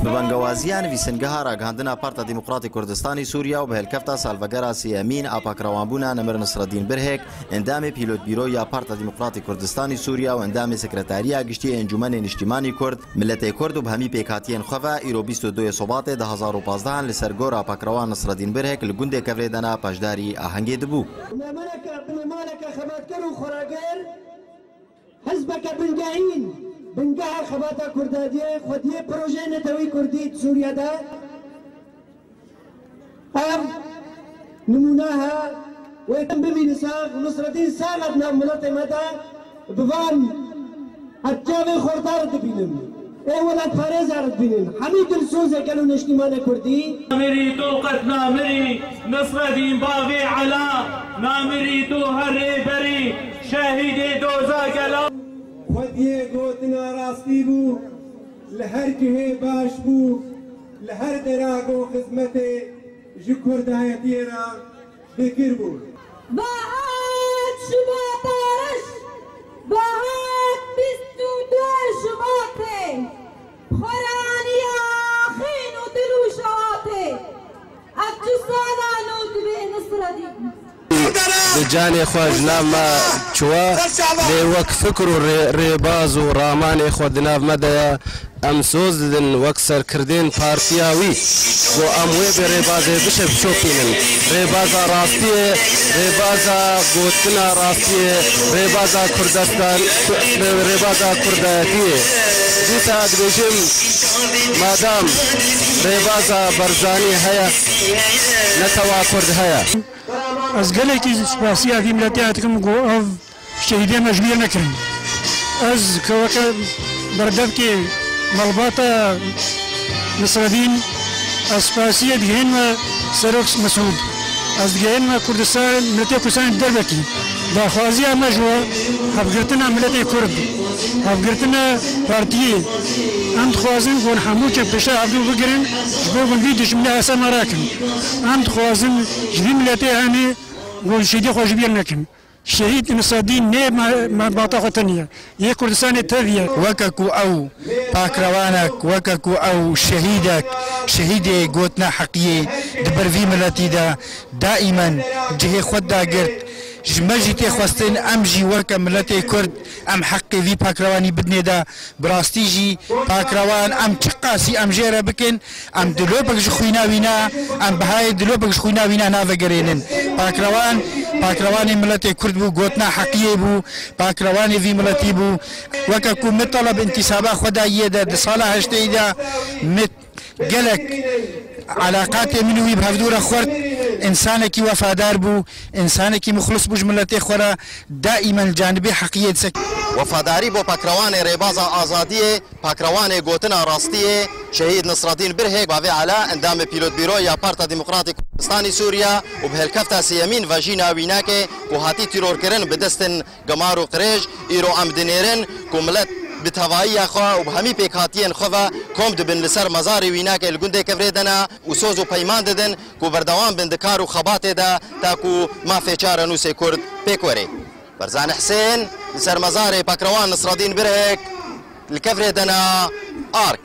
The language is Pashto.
ببنگوازیان ویسنگها راگهاندنا پارتا دموکراتی کردستانی سوریا و به هلکفتا سالڤگەرا سیەمین ئاپاکراوانبوونا نەمر نسرەدین برهێک ئەندامی پیلۆت بیرۆ یا پارتا دموکراتی کردستانی سوریا و ئەندامی سکرتاریا گشتی ئەنجومەنی نیشتیمانی کورد ملەتی کورد و بەهەمی پێکهاتیان خەڤە ئیرۆ 22 سۆباتێ 2015 لەسەر گۆڕ ئاپاکراوان نسرەدین برهێک لە گوندێک کەڤرێدەنا پاشداری ئاهەنگێ دەبوو. حزبك بنجاهين بنجاه خباتا كردادية خدية بروجي نتوي كردية سوريا دا نموناها ويتم بمينساق نصر الدين ساغدنا ملاتي مدى بفان الجاوي خورتار دبينم ايه ولاد فاريز عرض بينن حميد السوزة قالوا نشتمان كردي نامري توقت نامري نصر الدين باغي على نامري دو هري بري شاهدي دوزا قلا خدیه گوتنا راستی بو لهر جهه باش بو لهر دراغو خدمت جو کردایتی را بکر بو باهات شباتارش باهات 22 شباته خورانی آخین و دلوشاته ابجو سالانو دبه نصردی جاني خواج نام چوا لوك فكر ريباز ورامان خود ناف مدى امسوز دن وكسر كردين بارتياوي و اموي بريباز بشب شوكينن ريبازا راستيه ريبازا غوتنا راستيه ريبازا كردستان ريبازا كرداتيه دوتا دبشم مادام ريبازا برزاني هيا نتوا كرد هيا از گلکی سپاسی آدم ملتی کم گو او شهیدی مجبور نکرد از که بردم که ملباتا نصرالدین سپاسی دیگرین و سروکس مسعود از دیگرین و کردستان ملتی کردستان دربکی داخوازی مجوا هفگرتنا ملتی کرد هفگرتنا پارتیه اند خوازن کن همو چه پیشه عبدو بگیرن جبو گندی دشمنی اصلا مراکن اند خوازن جبی ملتی همی گل شهیدی خوش بیر نکن شهید نصرالدین نه مباطا خطنیه یک کردستان تاویه وککو او پاکروانک وککو او شهیدک شهیدی گوتنا حقیه دبروی ملتی دا دائما جه خود دا گرد جمجی تخواستن ام جی وک ملت کرد ام حقی وی پاکروانی بدنه دا براستی جی پاکروان ام چقاسی ام جیره بکن ام دلوبک خوینا وینا ام بهای دلوبک خوینا وینا ناوگرینن پاکروانی ملت کرد بو گوتنا حقیه بو پاکروانی وی ملتی بو وککو مطلب انتصابا خداییه دا ساله هشته دا قالك علاقات منوي بهفدورة خورت إنسانك وفادار بو إنسانك مخلص بجملته خورا دائما جانبي حقيقة سك وفاداری بو پاکروان ریبازا آزادیه پاکروان گوتنا راستیه شهید نصرالدین برهێک باوی علا اندام پیلوت بیرو یا پارتا دموکراتی کردستانی سوریا و به هلکفتا سیمین و جینا ویناکه کو هاتی تیرور کرن بدستن گمار و قریج ایرو ام دنیرن کو ملت بتوایی خوا و همی پیکاتین خوا کم دبن لسر مزاری ویناک الگنده کفریدنا و سوز و پیمان دادن کو بردوام بندکار و خبات دا تا کو ما فیچار نوس کرد پیکوری برزان حسین لسر مزار پاکروان نصرالدین برهێک الكفریدنا آرک